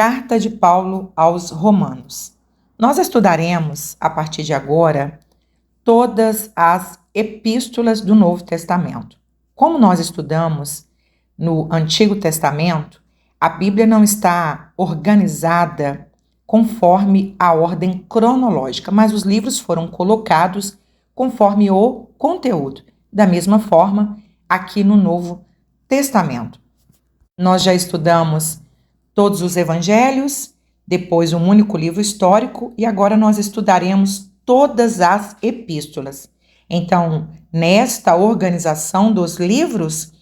Carta de Paulo aos Romanos. Nós estudaremos, a partir de agora, todas as epístolas do Novo Testamento. Como nós estudamos no Antigo Testamento, a Bíblia não está organizada conforme a ordem cronológica, mas os livros foram colocados conforme o conteúdo. Da mesma forma, aqui no Novo Testamento. Nós já estudamos todos os evangelhos, depois um único livro histórico, e agora nós estudaremos todas as epístolas. Então, nesta organização dos livros,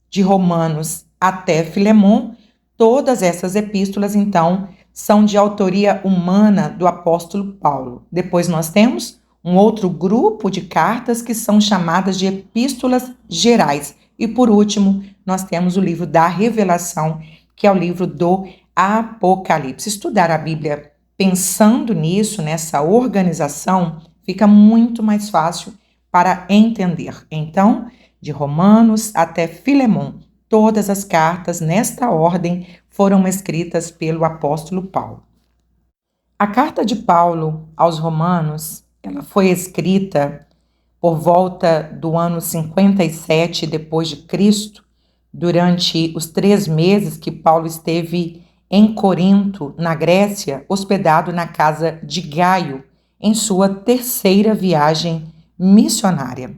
de Romanos até Filemon, todas essas epístolas, então, são de autoria humana do apóstolo Paulo. Depois nós temos um outro grupo de cartas que são chamadas de epístolas gerais. E por último, nós temos o livro da Revelação, que é o livro do Apocalipse. Estudar a Bíblia pensando nisso, nessa organização, fica muito mais fácil para entender. Então, de Romanos até Filemon, todas as cartas nesta ordem foram escritas pelo apóstolo Paulo. A carta de Paulo aos Romanos, ela foi escrita por volta do ano 57 depois de Cristo, durante os 3 meses que Paulo esteve em Corinto, na Grécia, hospedado na casa de Gaio, em sua 3ª viagem missionária.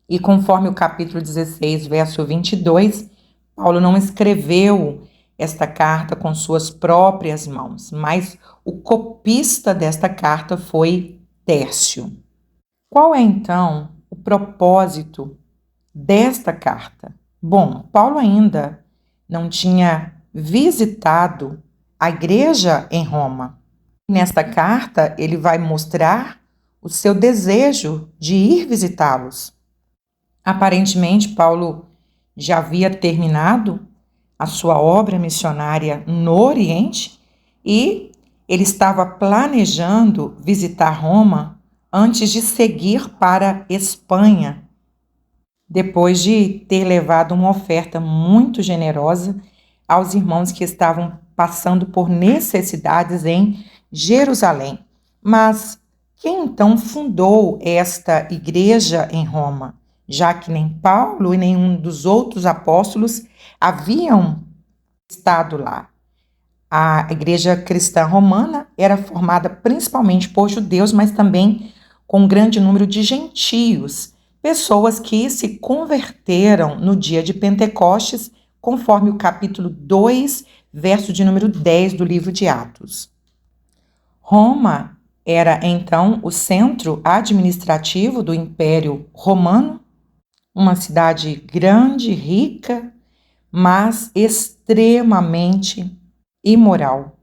E conforme o capítulo 16, verso 22, Paulo não escreveu esta carta com suas próprias mãos, mas o copista desta carta foi Tércio. Qual é, então, o propósito desta carta? Bom, Paulo ainda não tinha visitado a igreja em Roma. Nesta carta, ele vai mostrar o seu desejo de ir visitá-los. Aparentemente, Paulo já havia terminado a sua obra missionária no Oriente e ele estava planejando visitar Roma antes de seguir para Espanha, depois de ter levado uma oferta muito generosa aos irmãos que estavam passando por necessidades em Jerusalém. Mas quem então fundou esta igreja em Roma? Já que nem Paulo e nenhum dos outros apóstolos haviam estado lá. A igreja cristã romana era formada principalmente por judeus, mas também com um grande número de gentios, pessoas que se converteram no dia de Pentecostes, conforme o capítulo 2, verso de número 10 do livro de Atos. Roma era, então, o centro administrativo do Império Romano, uma cidade grande, rica, mas extremamente imoral.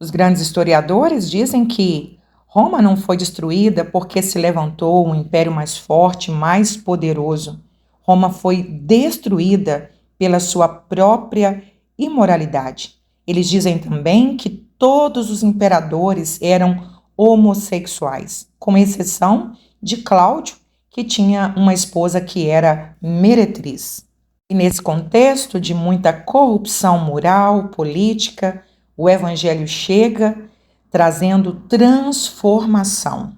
Os grandes historiadores dizem que Roma não foi destruída porque se levantou um império mais forte, mais poderoso. Roma foi destruída pela sua própria imoralidade. Eles dizem também que todos os imperadores eram homossexuais, com exceção de Cláudio, que tinha uma esposa que era meretriz. E nesse contexto de muita corrupção moral, política, o evangelho chega trazendo transformação.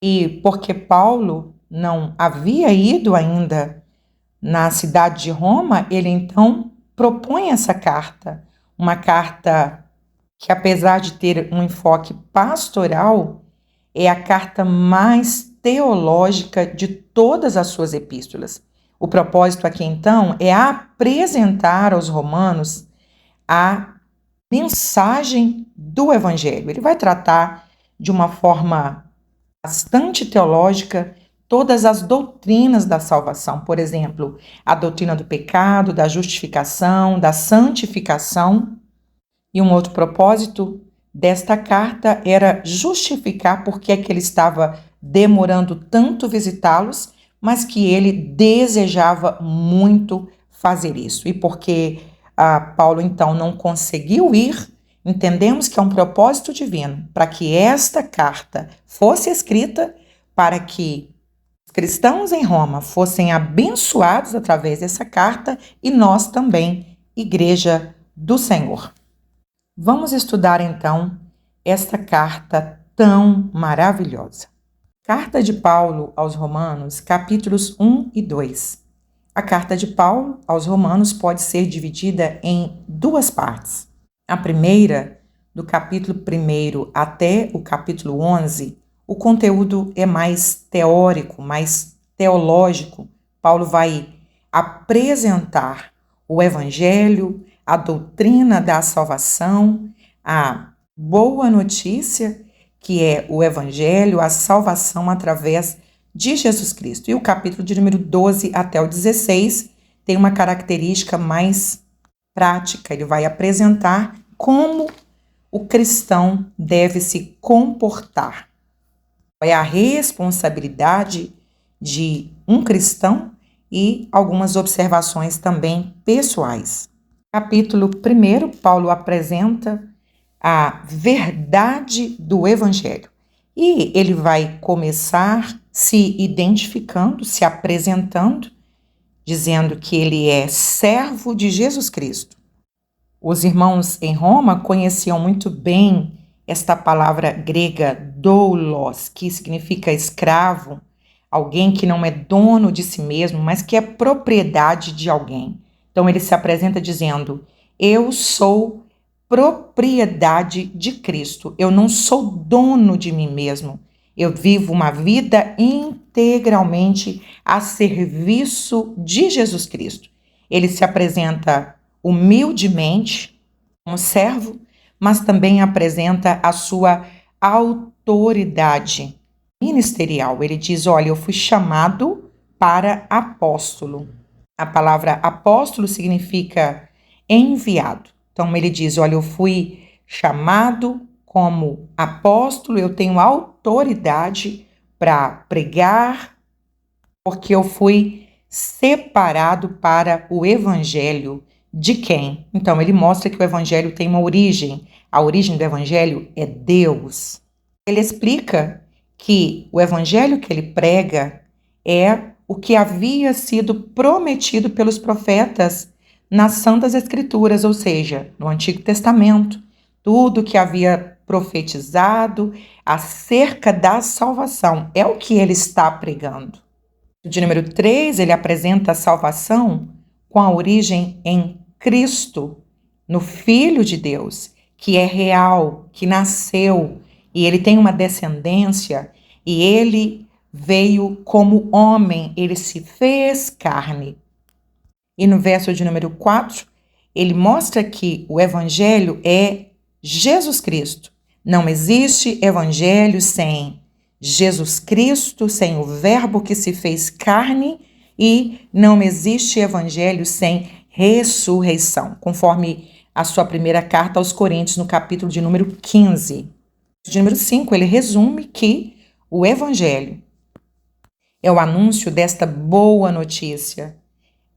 E porque Paulo não havia ido ainda na cidade de Roma, ele então propõe essa carta, uma carta que, apesar de ter um enfoque pastoral, é a carta mais teológica de todas as suas epístolas. O propósito aqui, então, é apresentar aos romanos a mensagem do Evangelho. Ele vai tratar de uma forma bastante teológica todas as doutrinas da salvação. Por exemplo, a doutrina do pecado, da justificação, da santificação. E um outro propósito desta carta era justificar por que é que ele estava demorando tanto visitá-los, mas que ele desejava muito fazer isso. E porque Paulo, então, não conseguiu ir, entendemos que é um propósito divino, para que esta carta fosse escrita para que os cristãos em Roma fossem abençoados através dessa carta e nós também, Igreja do Senhor. Vamos estudar então esta carta tão maravilhosa. Carta de Paulo aos Romanos, capítulos 1 e 2. A carta de Paulo aos Romanos pode ser dividida em duas partes. A primeira, do capítulo 1 até o capítulo 11, o conteúdo é mais teórico, mais teológico. Paulo vai apresentar o Evangelho, a doutrina da salvação, a boa notícia, que é o Evangelho, a salvação através de Jesus Cristo. E o capítulo de número 12 até o 16 tem uma característica mais prática. Ele vai apresentar como o cristão deve se comportar. É a responsabilidade de um cristão e algumas observações também pessoais. Capítulo 1, Paulo apresenta a verdade do Evangelho. E ele vai começar se identificando, se apresentando, dizendo que ele é servo de Jesus Cristo. Os irmãos em Roma conheciam muito bem esta palavra grega doulos, que significa escravo, alguém que não é dono de si mesmo, mas que é propriedade de alguém. Então ele se apresenta dizendo: eu sou propriedade de Cristo, eu não sou dono de mim mesmo, eu vivo uma vida integralmente a serviço de Jesus Cristo. Ele se apresenta humildemente como servo, mas também apresenta a sua autoridade ministerial. Ele diz: olha, eu fui chamado para apóstolo. A palavra apóstolo significa enviado. Então ele diz: olha, eu fui chamado como apóstolo, eu tenho autoridade para pregar, porque eu fui separado para o evangelho. De quem? Então ele mostra que o evangelho tem uma origem. A origem do evangelho é Deus. Ele explica que o evangelho que ele prega é o que havia sido prometido pelos profetas nas Santas Escrituras, ou seja, no Antigo Testamento. Tudo que havia profetizado acerca da salvação é o que ele está pregando. De número 3, ele apresenta a salvação com a origem em Cristo, no Filho de Deus, que é real, que nasceu, e ele tem uma descendência, e ele veio como homem, ele se fez carne. E no verso de número 4, ele mostra que o evangelho é Jesus Cristo. Não existe evangelho sem Jesus Cristo, sem o verbo que se fez carne, e não existe evangelho sem ressurreição, conforme a sua primeira carta aos Coríntios, no capítulo de número 15. De número 5, ele resume que o evangelho é o anúncio desta boa notícia,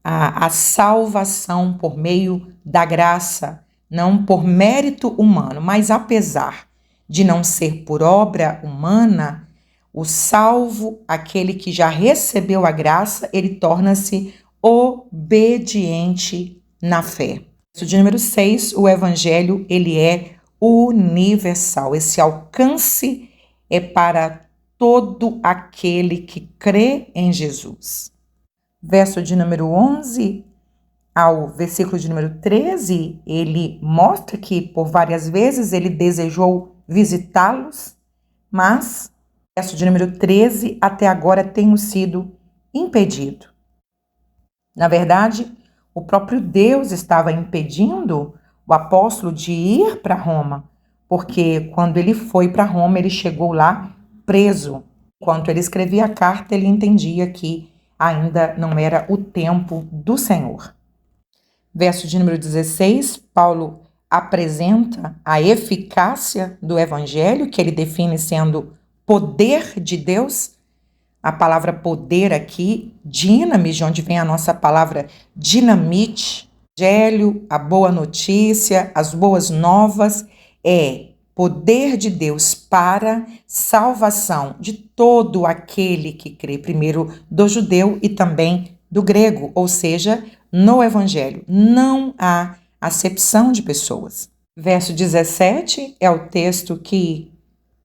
a salvação por meio da graça, não por mérito humano, mas apesar de não ser por obra humana, o salvo, aquele que já recebeu a graça, ele torna-se obediente na fé. De número 6, o evangelho, ele é universal. Esse alcance é para todo aquele que crê em Jesus. Verso de número 11 ao versículo de número 13, ele mostra que por várias vezes ele desejou visitá-los, mas verso de número 13, até agora tenho sido impedido. Na verdade, o próprio Deus estava impedindo o apóstolo de ir para Roma, porque quando ele foi para Roma, ele chegou lá preso. Enquanto ele escrevia a carta, ele entendia que ainda não era o tempo do Senhor. Verso de número 16, Paulo apresenta a eficácia do evangelho, que ele define sendo poder de Deus. A palavra poder aqui, dinamis, de onde vem a nossa palavra dinamite, evangelho, a boa notícia, as boas novas, é poder de Deus para salvação de todo aquele que crê, primeiro do judeu e também do grego, ou seja, no evangelho não há acepção de pessoas. Verso 17 é o texto que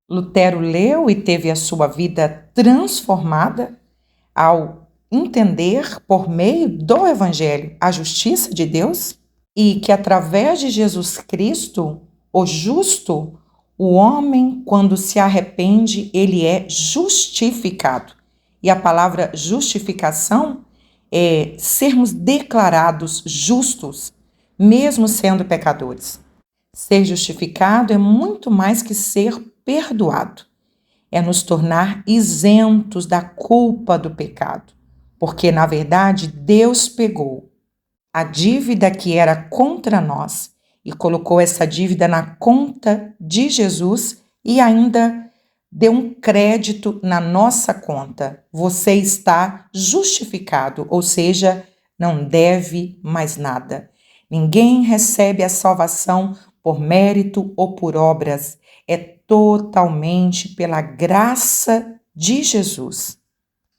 Lutero leu e teve a sua vida transformada ao entender, por meio do Evangelho, a justiça de Deus e que através de Jesus Cristo, o justo, o homem, quando se arrepende, ele é justificado. E a palavra justificação é sermos declarados justos, mesmo sendo pecadores. Ser justificado é muito mais que ser perdoado. É nos tornar isentos da culpa do pecado. Porque, na verdade, Deus pegou a dívida que era contra nós e colocou essa dívida na conta de Jesus e ainda deu um crédito na nossa conta. Você está justificado, ou seja, não deve mais nada. Ninguém recebe a salvação por mérito ou por obras. É totalmente pela graça de Jesus.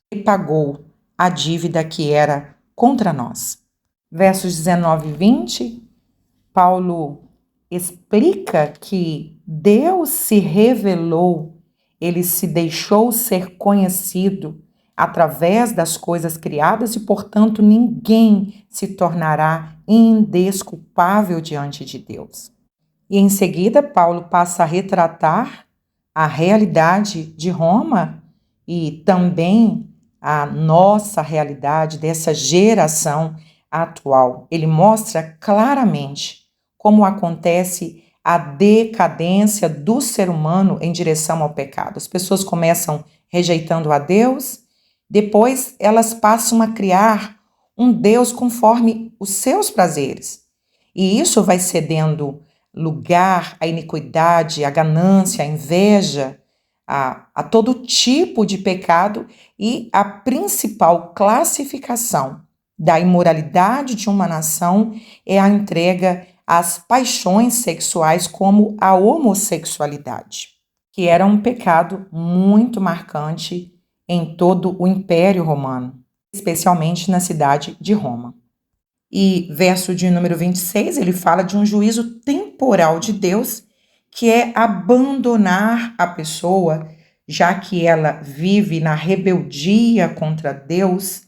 Ele pagou a dívida que era contra nós. Versos 19 e 20, Paulo explica que Deus se revelou, ele se deixou ser conhecido através das coisas criadas e, portanto, ninguém se tornará indesculpável diante de Deus. E em seguida, Paulo passa a retratar a realidade de Roma e também a nossa realidade dessa geração atual. Ele mostra claramente como acontece a decadência do ser humano em direção ao pecado. As pessoas começam rejeitando a Deus, depois elas passam a criar um Deus conforme os seus prazeres. E isso vai cedendo lugar à iniquidade, à ganância, à inveja, a todo tipo de pecado, e a principal classificação da imoralidade de uma nação é a entrega às paixões sexuais, como a homossexualidade, que era um pecado muito marcante em todo o Império Romano, especialmente na cidade de Roma. E verso de número 26, ele fala de um juízo temporal de Deus, que é abandonar a pessoa, já que ela vive na rebeldia contra Deus,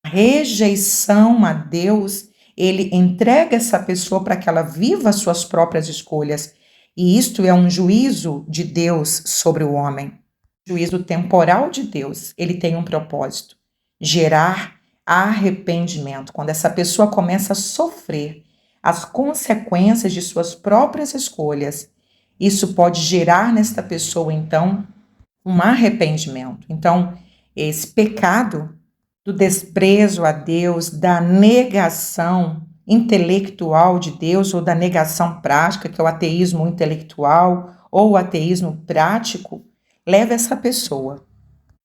rejeição a Deus, ele entrega essa pessoa para que ela viva suas próprias escolhas. E isto é um juízo de Deus sobre o homem. Juízo temporal de Deus, ele tem um propósito: gerar arrependimento. Quando essa pessoa começa a sofrer as consequências de suas próprias escolhas, isso pode gerar nesta pessoa, então, um arrependimento. Então, esse pecado do desprezo a Deus, da negação intelectual de Deus, ou da negação prática, que é o ateísmo intelectual ou o ateísmo prático, leva essa pessoa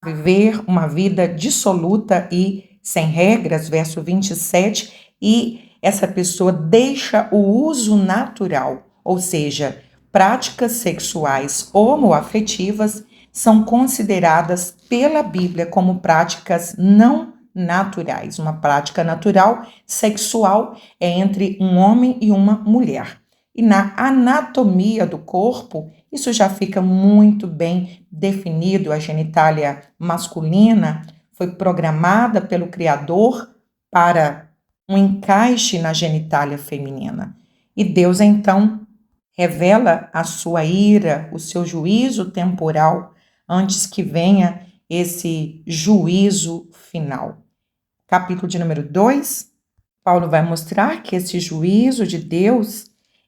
a viver uma vida dissoluta e sem regras, verso 27, e essa pessoa deixa o uso natural, ou seja, práticas sexuais homoafetivas são consideradas pela Bíblia como práticas não naturais. Uma prática natural sexual é entre um homem e uma mulher. E na anatomia do corpo, isso já fica muito bem definido. A genitália masculina foi programada pelo Criador para um encaixe na genitália feminina. E Deus, então, revela a sua ira, o seu juízo temporal, antes que venha esse juízo final. Capítulo de número 2, Paulo vai mostrar que esse juízo de Deus,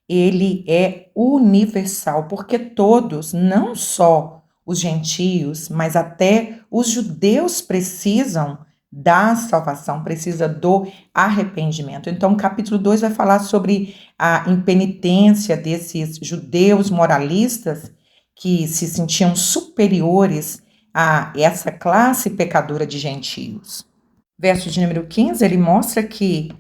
ele é universal, porque todos, não só os gentios, mas até os judeus precisam da salvação, precisa do arrependimento. Então, o capítulo 2 vai falar sobre a impenitência desses judeus moralistas que se sentiam superiores a essa classe pecadora de gentios. Verso de número 15, ele mostra que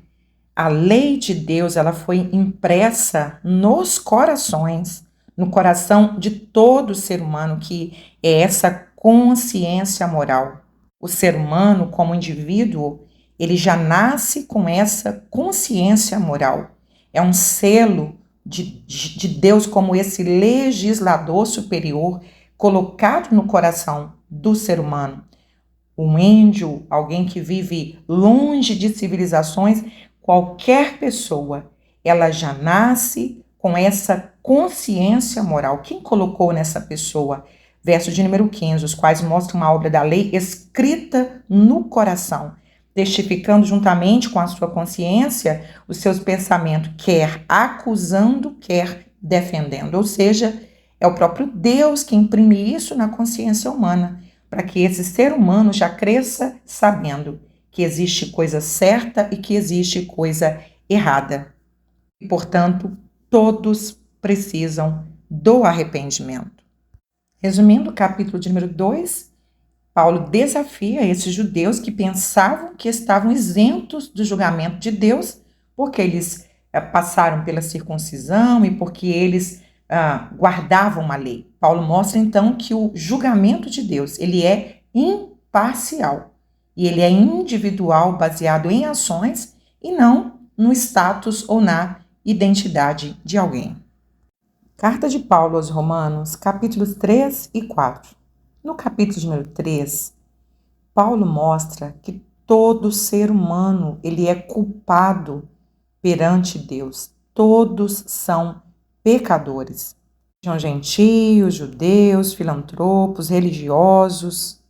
a lei de Deus, ela foi impressa nos corações, no coração de todo ser humano, que é essa consciência moral. O ser humano, como indivíduo, ele já nasce com essa consciência moral. É um selo de Deus como esse legislador superior colocado no coração do ser humano. Um índio, alguém que vive longe de civilizações, qualquer pessoa, ela já nasce com essa consciência moral. Quem colocou nessa pessoa? Verso de número 15, os quais mostram uma obra da lei escrita no coração, testificando juntamente com a sua consciência os seus pensamentos, quer acusando, quer defendendo. Ou seja, é o próprio Deus que imprime isso na consciência humana, para que esse ser humano já cresça sabendo que existe coisa certa e que existe coisa errada. E, portanto, todos precisam do arrependimento. Resumindo o capítulo de número 2, Paulo desafia esses judeus que pensavam que estavam isentos do julgamento de Deus, porque eles passaram pela circuncisão e porque eles guardavam uma lei. Paulo mostra então que o julgamento de Deus, ele é imparcial e ele é individual, baseado em ações e não no status ou na identidade de alguém. Carta de Paulo aos Romanos, capítulos 3 e 4. No capítulo número 3, Paulo mostra que todo ser humano ele é culpado perante Deus. Todos são pecadores. Sejam gentios, judeus, filantropos, religiosos,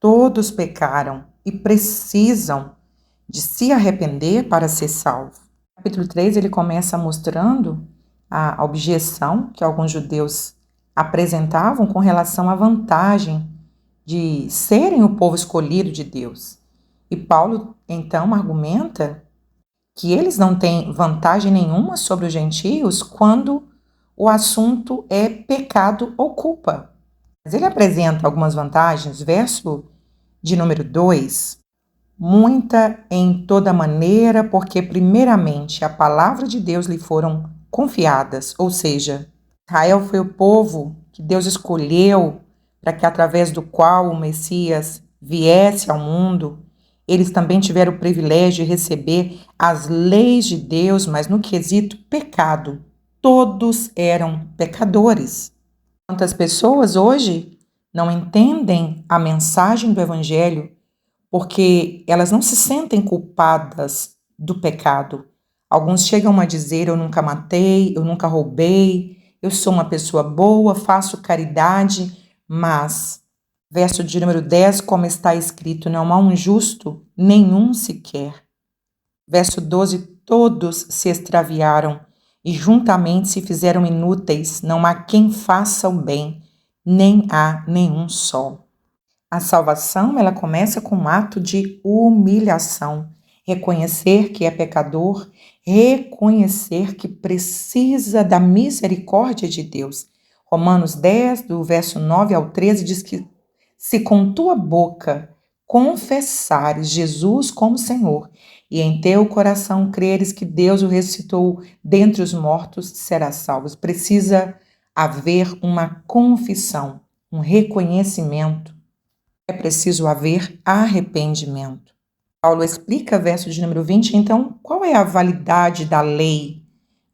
todos pecaram e precisam de se arrepender para ser salvo. No capítulo 3, ele começa mostrando a objeção que alguns judeus apresentavam com relação à vantagem de serem o povo escolhido de Deus. E Paulo, então, argumenta que eles não têm vantagem nenhuma sobre os gentios quando o assunto é pecado ou culpa. Mas ele apresenta algumas vantagens, verso de número 2, muita em toda maneira, porque primeiramente a palavra de Deus lhe foram confiadas, ou seja, Israel foi o povo que Deus escolheu para que através do qual o Messias viesse ao mundo. Eles também tiveram o privilégio de receber as leis de Deus, mas no quesito pecado, todos eram pecadores. Quantas pessoas hoje não entendem a mensagem do Evangelho porque elas não se sentem culpadas do pecado. Alguns chegam a dizer: eu nunca matei, eu nunca roubei, eu sou uma pessoa boa, faço caridade, mas, verso de número 10, como está escrito, não há um justo, nenhum sequer. Verso 12, todos se extraviaram e juntamente se fizeram inúteis, não há quem faça o bem, nem há nenhum só. A salvação, ela começa com um ato de humilhação, reconhecer que é pecador, reconhecer que precisa da misericórdia de Deus. Romanos 10, do verso 9 ao 13, diz que se com tua boca confessares Jesus como Senhor e em teu coração creres que Deus o ressuscitou dentre os mortos, serás salvo. Precisa haver uma confissão, um reconhecimento. É preciso haver arrependimento. Paulo explica, verso de número 20, então, qual é a validade da lei,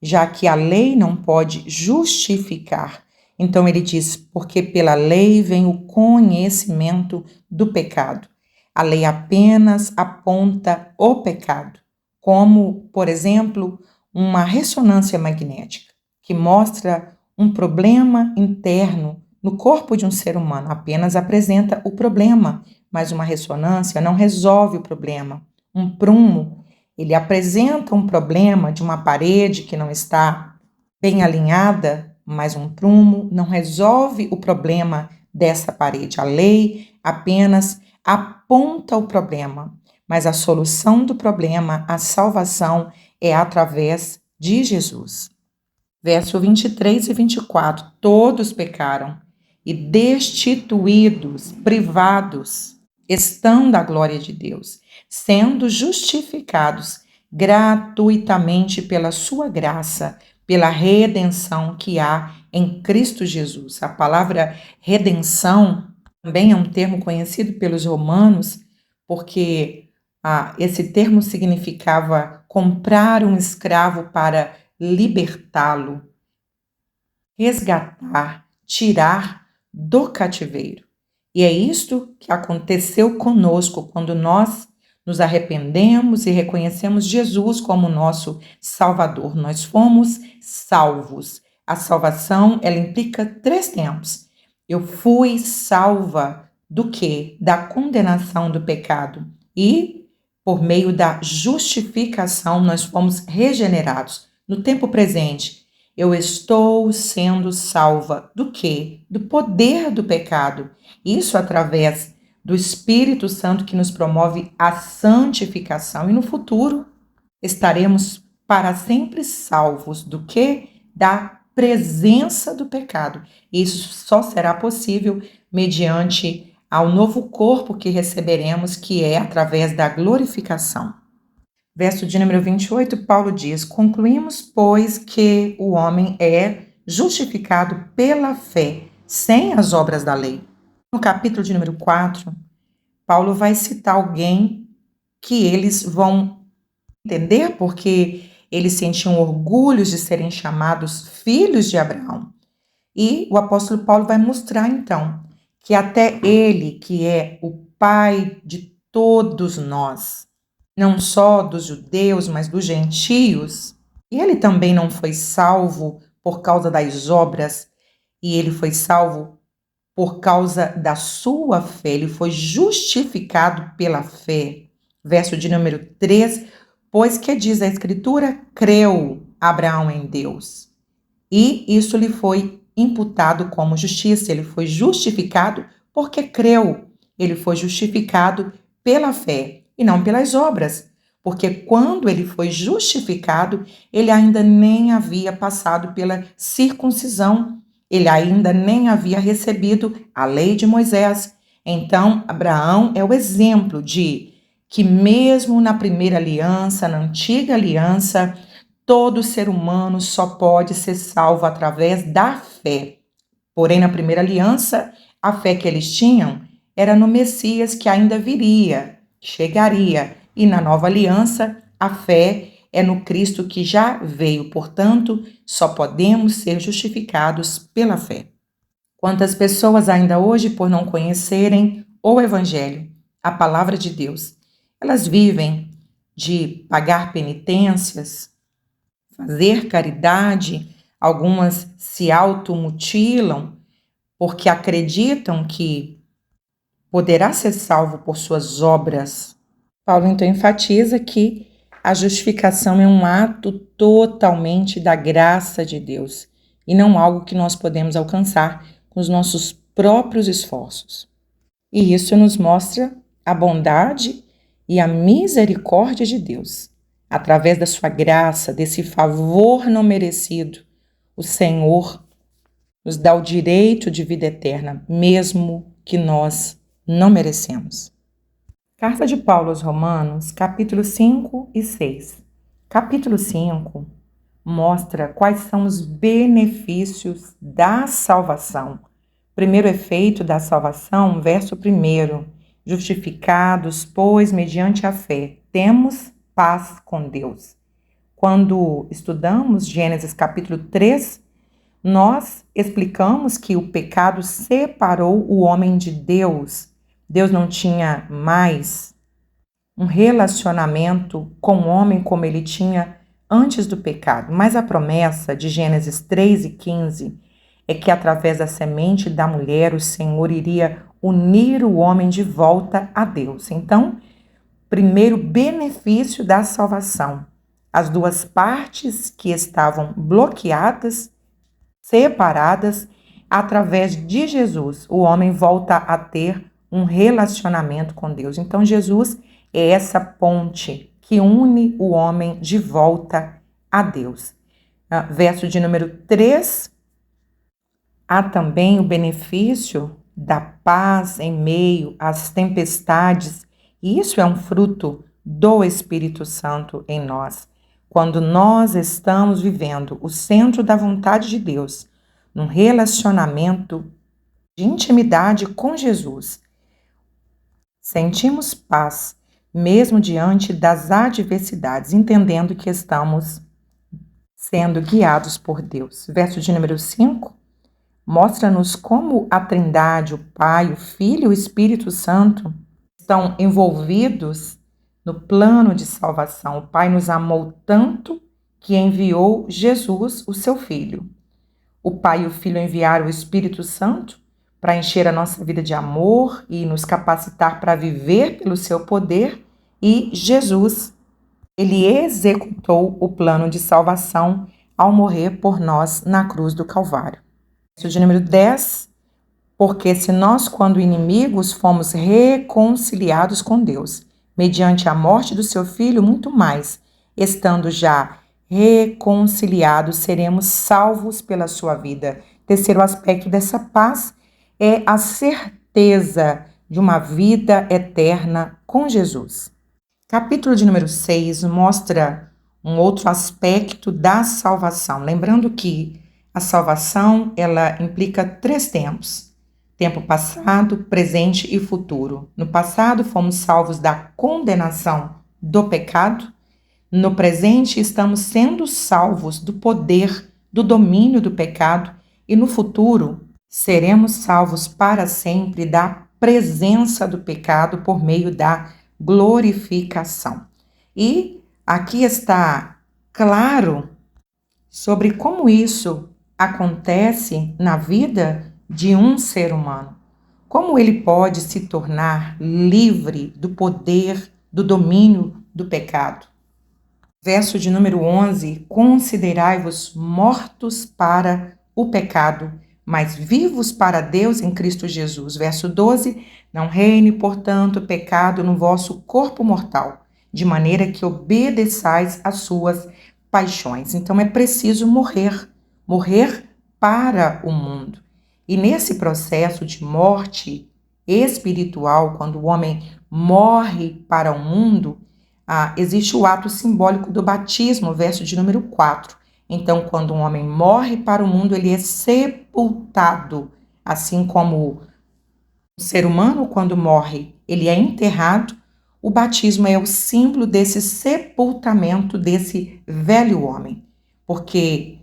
já que a lei não pode justificar. Então ele diz, porque pela lei vem o conhecimento do pecado. A lei apenas aponta o pecado, como, por exemplo, uma ressonância magnética, que mostra um problema interno no corpo de um ser humano, apenas apresenta o problema, mas uma ressonância não resolve o problema. Um prumo, ele apresenta um problema de uma parede que não está bem alinhada, mas um prumo não resolve o problema dessa parede. A lei apenas aponta o problema, mas a solução do problema, a salvação, é através de Jesus. Verso 23 e 24, todos pecaram e destituídos, privados, estão da glória de Deus, sendo justificados gratuitamente pela sua graça, pela redenção que há em Cristo Jesus. A palavra redenção também é um termo conhecido pelos romanos, porque esse termo significava comprar um escravo para libertá-lo, resgatar, tirar do cativeiro. E é isto que aconteceu conosco quando nós nos arrependemos e reconhecemos Jesus como nosso Salvador. Nós fomos salvos. A salvação, ela implica 3 tempos. Eu fui salva do quê? Da condenação do pecado. E, por meio da justificação, nós fomos regenerados. No tempo presente, eu estou sendo salva do quê? Do poder do pecado. Isso através do Espírito Santo que nos promove a santificação. E no futuro, estaremos para sempre salvos do quê? Da presença do pecado. Isso só será possível mediante ao novo corpo que receberemos, que é através da glorificação. Verso de número 28, Paulo diz: concluímos, pois, que o homem é justificado pela fé, sem as obras da lei. No capítulo de número 4, Paulo vai citar alguém que eles vão entender porque eles sentiam orgulho de serem chamados filhos de Abraão. E o apóstolo Paulo vai mostrar, então, que até ele, que é o pai de todos nós, não só dos judeus, mas dos gentios, ele também não foi salvo por causa das obras, e ele foi salvo por causa da sua fé, ele foi justificado pela fé. Verso de número 3, pois que diz a Escritura, creu Abraão em Deus, e isso lhe foi imputado como justiça, ele foi justificado porque creu, ele foi justificado pela fé e não pelas obras, porque quando ele foi justificado, ele ainda nem havia passado pela circuncisão, ele ainda nem havia recebido a lei de Moisés. Então, Abraão é o exemplo de que mesmo na primeira aliança, na antiga aliança, todo ser humano só pode ser salvo através da fé. Porém, na primeira aliança, a fé que eles tinham era no Messias que ainda viria, chegaria. E na nova aliança, a fé é no Cristo que já veio. Portanto, só podemos ser justificados pela fé. Quantas pessoas ainda hoje, por não conhecerem o Evangelho, a palavra de Deus, elas vivem de pagar penitências, fazer caridade, algumas se automutilam porque acreditam que poderá ser salvo por suas obras. Paulo então enfatiza que a justificação é um ato totalmente da graça de Deus e não algo que nós podemos alcançar com os nossos próprios esforços. E isso nos mostra a bondade e a misericórdia de Deus. Através da sua graça, desse favor não merecido, o Senhor nos dá o direito de vida eterna, mesmo que nós não merecemos. Carta de Paulo aos Romanos, capítulo 5 e 6. Capítulo 5 mostra quais são os benefícios da salvação. Primeiro efeito da salvação, verso 1. Justificados, pois, mediante a fé, temos paz com Deus. Quando estudamos Gênesis capítulo 3, nós explicamos que o pecado separou o homem de Deus. Deus não tinha mais um relacionamento com o homem como ele tinha antes do pecado. Mas a promessa de Gênesis 3 e 15 é que através da semente da mulher o Senhor iria unir o homem de volta a Deus. Então, primeiro benefício da salvação, as duas partes que estavam bloqueadas, separadas, através de Jesus, o homem volta a ter um relacionamento com Deus. Então, Jesus é essa ponte que une o homem de volta a Deus. Verso de número 3, há também o benefício da paz em meio às tempestades, e isso é um fruto do Espírito Santo em nós. Quando nós estamos vivendo o centro da vontade de Deus, num relacionamento de intimidade com Jesus, sentimos paz, mesmo diante das adversidades, entendendo que estamos sendo guiados por Deus. Verso de número 5 mostra-nos como a Trindade, o Pai, o Filho e o Espírito Santo estão envolvidos no plano de salvação. O Pai nos amou tanto que enviou Jesus, o seu Filho. O Pai e o Filho enviaram o Espírito Santo para encher a nossa vida de amor e nos capacitar para viver pelo seu poder. E Jesus, ele executou o plano de salvação ao morrer por nós na cruz do Calvário. Verso de número 10, porque se nós, quando inimigos, fomos reconciliados com Deus, mediante a morte do seu Filho, muito mais, estando já reconciliados, seremos salvos pela sua vida. Terceiro aspecto dessa paz é a certeza de uma vida eterna com Jesus. Capítulo de número 6 mostra um outro aspecto da salvação. Lembrando que a salvação, ela implica 3 tempos: tempo passado, presente e futuro. No passado, fomos salvos da condenação do pecado. No presente, estamos sendo salvos do poder, do domínio do pecado. E no futuro, seremos salvos para sempre da presença do pecado por meio da glorificação. E aqui está claro sobre como isso acontece na vida de um ser humano. Como ele pode se tornar livre do poder, do domínio do pecado. Verso de número 11, considerai-vos mortos para o pecado, mas vivos para Deus em Cristo Jesus. Verso 12, não reine, portanto, o pecado no vosso corpo mortal, de maneira que obedeçais às suas paixões. Então é preciso morrer para o mundo. E nesse processo de morte espiritual, quando o homem morre para o mundo, existe o ato simbólico do batismo, verso de número 4. Então, quando um homem morre para o mundo, ele é sepultado, assim como o ser humano, quando morre, ele é enterrado. O batismo é o símbolo desse sepultamento desse velho homem, porque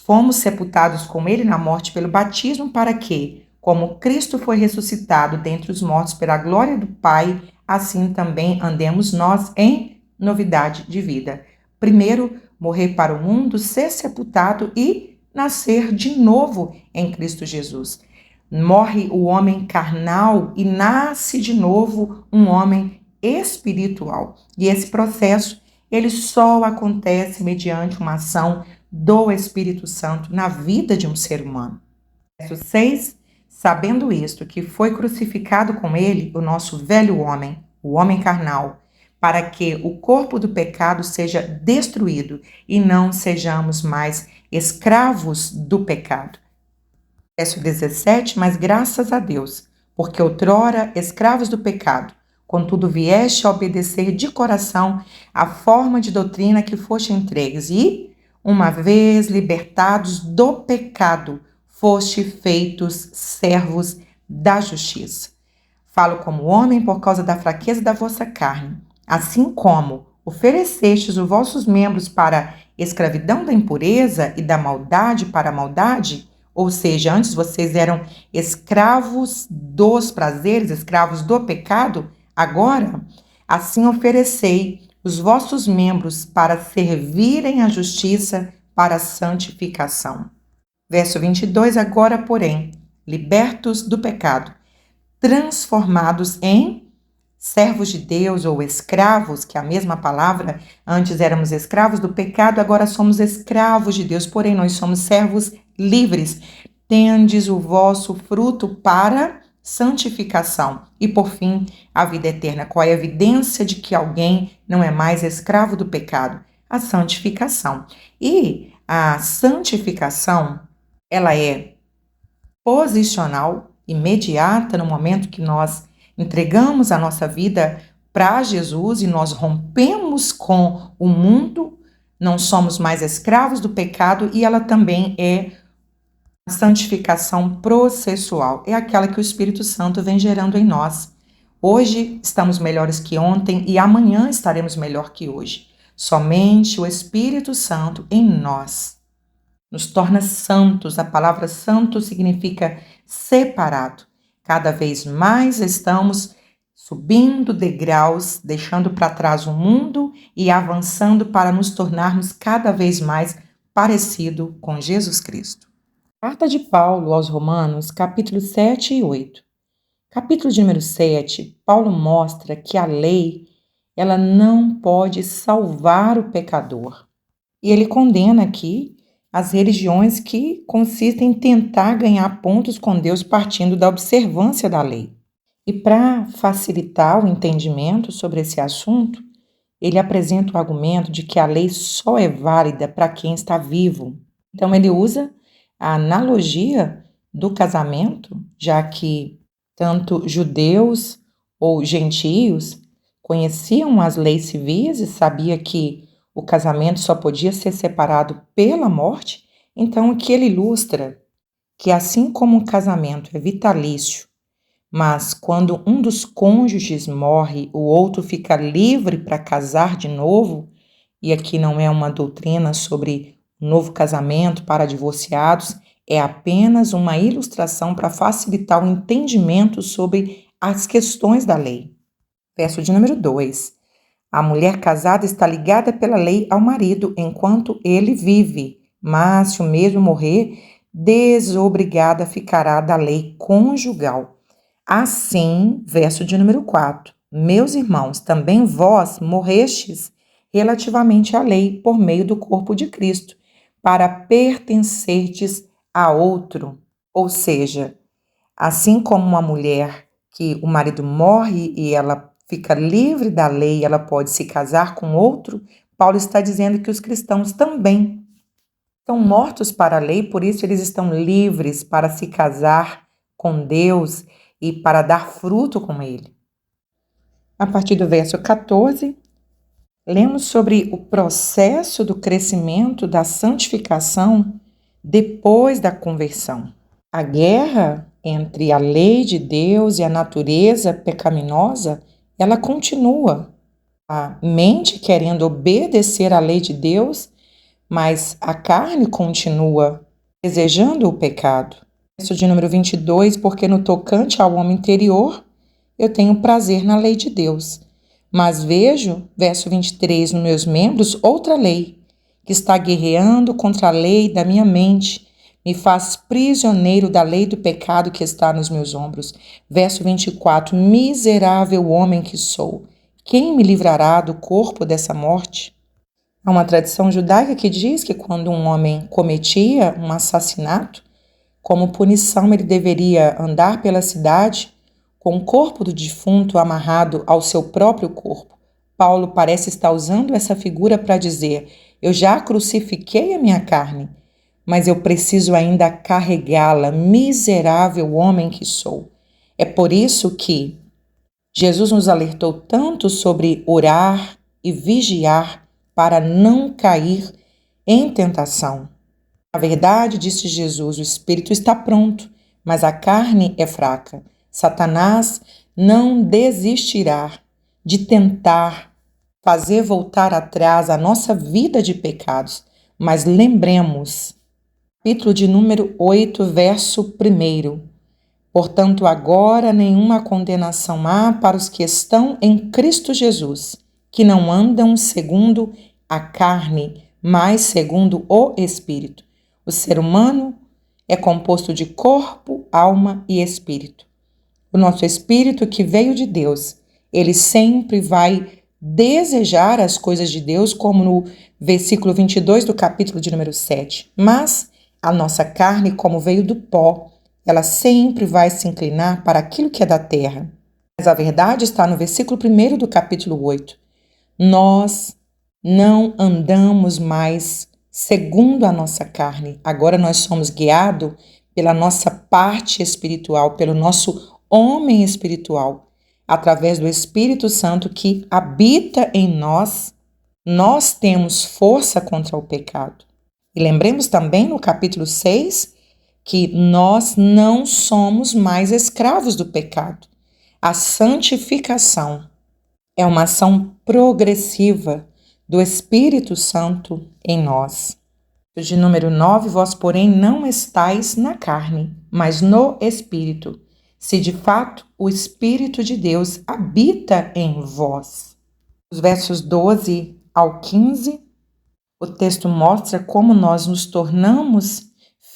fomos sepultados com ele na morte pelo batismo para que, como Cristo foi ressuscitado dentre os mortos pela glória do Pai, assim também andemos nós em novidade de vida. Primeiro, morrer para o mundo, ser sepultado e nascer de novo em Cristo Jesus. Morre o homem carnal e nasce de novo um homem espiritual. E esse processo, ele só acontece mediante uma ação do Espírito Santo na vida de um ser humano. Verso 6, sabendo isto, que foi crucificado com ele o nosso velho homem, o homem carnal, para que o corpo do pecado seja destruído e não sejamos mais escravos do pecado. Verso 17, mas graças a Deus, porque outrora escravos do pecado, contudo vieste a obedecer de coração a forma de doutrina que foste entregues e, uma vez libertados do pecado, foste feitos servos da justiça. Falo como homem por causa da fraqueza da vossa carne, assim como oferecestes os vossos membros para escravidão da impureza e da maldade para a maldade, ou seja, antes vocês eram escravos dos prazeres, escravos do pecado, agora, assim oferecei os vossos membros para servirem à justiça, para a santificação. Verso 22, agora, porém, libertos do pecado, transformados em servos de Deus ou escravos, que é a mesma palavra, antes éramos escravos do pecado, agora somos escravos de Deus, porém nós somos servos livres. Tendes o vosso fruto para santificação e, por fim, a vida eterna. Qual é a evidência de que alguém não é mais escravo do pecado? A santificação. E a santificação, ela é posicional, imediata, no momento que nós entregamos a nossa vida para Jesus e nós rompemos com o mundo, não somos mais escravos do pecado, e ela também é a santificação processual, é aquela que o Espírito Santo vem gerando em nós. Hoje estamos melhores que ontem e amanhã estaremos melhor que hoje. Somente o Espírito Santo em nós nos torna santos. A palavra santo significa separado. Cada vez mais estamos subindo degraus, deixando para trás o mundo e avançando para nos tornarmos cada vez mais parecido com Jesus Cristo. Carta de Paulo aos Romanos, capítulos 7 e 8. Capítulo de número 7, Paulo mostra que a lei, ela não pode salvar o pecador. E ele condena aqui as religiões que consistem em tentar ganhar pontos com Deus partindo da observância da lei. E para facilitar o entendimento sobre esse assunto, ele apresenta o argumento de que a lei só é válida para quem está vivo. Então ele usa a analogia do casamento, já que tanto judeus ou gentios conheciam as leis civis e sabia que o casamento só podia ser separado pela morte. Então aqui ele ilustra que assim como um casamento é vitalício, mas quando um dos cônjuges morre, o outro fica livre para casar de novo, e aqui não é uma doutrina sobre um novo casamento para divorciados, é apenas uma ilustração para facilitar o entendimento sobre as questões da lei. Verso de número 2. A mulher casada está ligada pela lei ao marido enquanto ele vive, mas se o mesmo morrer, desobrigada ficará da lei conjugal. Assim, verso de número 4, meus irmãos, também vós morrestes relativamente à lei por meio do corpo de Cristo, para pertencerdes a outro. Ou seja, assim como uma mulher que o marido morre e ela fica livre da lei, ela pode se casar com outro, Paulo está dizendo que os cristãos também estão mortos para a lei, por isso eles estão livres para se casar com Deus e para dar fruto com ele. A partir do verso 14, lemos sobre o processo do crescimento da santificação depois da conversão. A guerra entre a lei de Deus e a natureza pecaminosa, ela continua. A mente querendo obedecer à lei de Deus, mas a carne continua desejando o pecado. Verso de número 22, porque no tocante ao homem interior, eu tenho prazer na lei de Deus. Mas vejo, verso 23, nos meus membros, outra lei, que está guerreando contra a lei da minha mente, me faz prisioneiro da lei do pecado que está nos meus ombros. Verso 24, miserável homem que sou, quem me livrará do corpo dessa morte? Há uma tradição judaica que diz que quando um homem cometia um assassinato, como punição, ele deveria andar pela cidade com o corpo do defunto amarrado ao seu próprio corpo. Paulo parece estar usando essa figura para dizer: eu já crucifiquei a minha carne, mas eu preciso ainda carregá-la, miserável homem que sou. É por isso que Jesus nos alertou tanto sobre orar e vigiar para não cair em tentação. Na verdade, disse Jesus, o espírito está pronto, mas a carne é fraca. Satanás não desistirá de tentar fazer voltar atrás a nossa vida de pecados. Mas lembremos, capítulo de número 8, verso 1. Portanto, agora nenhuma condenação há para os que estão em Cristo Jesus, que não andam segundo a carne, mas segundo o Espírito. O ser humano é composto de corpo, alma e espírito. O nosso espírito que veio de Deus, ele sempre vai desejar as coisas de Deus, como no versículo 22 do capítulo de número 7. Mas a nossa carne, como veio do pó, ela sempre vai se inclinar para aquilo que é da terra. Mas a verdade está no versículo 1 do capítulo 8. Nós não andamos mais segundo a nossa carne. Agora nós somos guiados pela nossa parte espiritual, pelo nosso homem espiritual, através do Espírito Santo que habita em nós. Nós temos força contra o pecado. E lembremos também no capítulo 6 que nós não somos mais escravos do pecado. A santificação é uma ação progressiva. do Espírito Santo em nós. De número 9, vós, porém, não estáis na carne, mas no Espírito, se de fato o Espírito de Deus habita em vós. Os versos 12 ao 15, o texto mostra como nós nos tornamos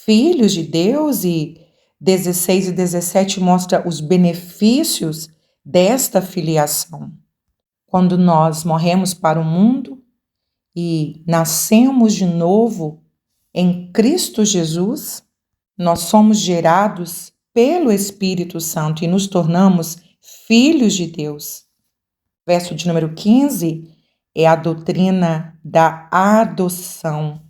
filhos de Deus, e 16 e 17 mostra os benefícios desta filiação. Quando nós morremos para o mundo e nascemos de novo em Cristo Jesus, nós somos gerados pelo Espírito Santo e nos tornamos filhos de Deus. Verso de número 15 é a doutrina da adoção.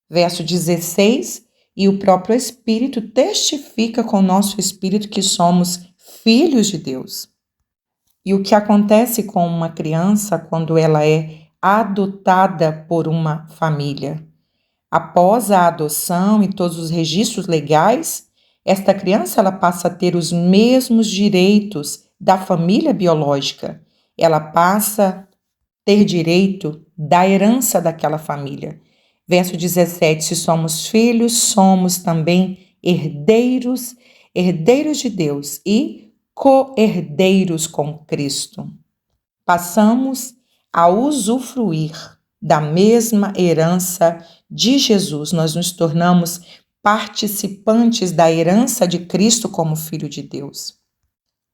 Verso 16, e o próprio Espírito testifica com o nosso espírito que somos filhos de Deus. E o que acontece com uma criança quando ela é adotada por uma família? Após a adoção e todos os registros legais, esta criança ela passa a ter os mesmos direitos da família biológica. Ela passa a ter direito da herança daquela família. Verso 17, se somos filhos, somos também herdeiros, herdeiros de Deus e co-herdeiros com Cristo. Passamos a usufruir da mesma herança de Jesus. Nós nos tornamos participantes da herança de Cristo como Filho de Deus.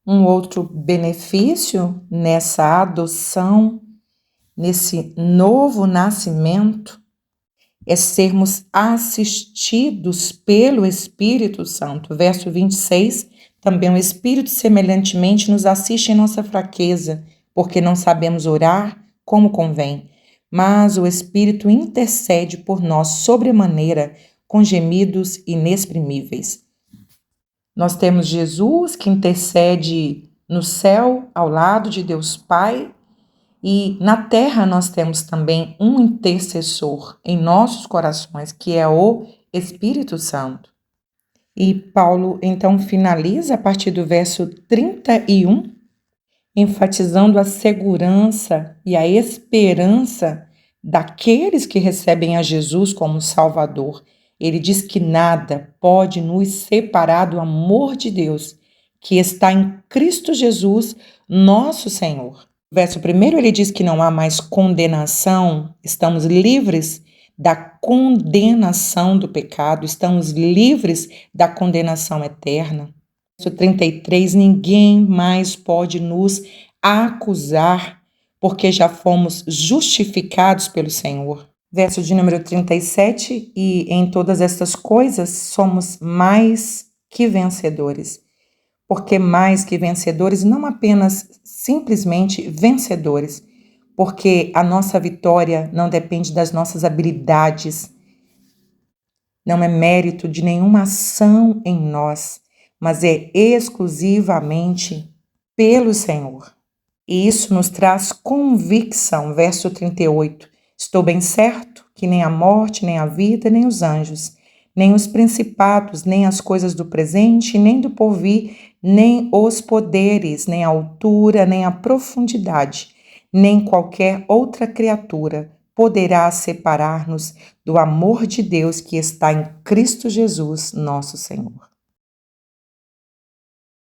Um outro benefício nessa adoção, nesse novo nascimento, é sermos assistidos pelo Espírito Santo. Verso 26, também o Espírito semelhantemente nos assiste em nossa fraqueza, porque não sabemos orar como convém, mas o Espírito intercede por nós sobremaneira com gemidos inexprimíveis. Nós temos Jesus que intercede no céu ao lado de Deus Pai, e na terra nós temos também um intercessor em nossos corações, que é o Espírito Santo. E Paulo então finaliza a partir do verso 31, enfatizando a segurança e a esperança daqueles que recebem a Jesus como Salvador. Ele diz que nada pode nos separar do amor de Deus, que está em Cristo Jesus, nosso Senhor. Verso 1, ele diz que não há mais condenação, estamos livres da condenação do pecado, estamos livres da condenação eterna. Verso 33, ninguém mais pode nos acusar, porque já fomos justificados pelo Senhor. Verso de número 37, e em todas estas coisas somos mais que vencedores. Porque mais que vencedores, não apenas simplesmente vencedores, porque a nossa vitória não depende das nossas habilidades, não é mérito de nenhuma ação em nós, mas é exclusivamente pelo Senhor. E isso nos traz convicção. Verso 38, estou bem certo que nem a morte, nem a vida, nem os anjos, nem os principados, nem as coisas do presente, nem do porvir, nem os poderes, nem a altura, nem a profundidade, nem qualquer outra criatura poderá separar-nos do amor de Deus que está em Cristo Jesus, nosso Senhor.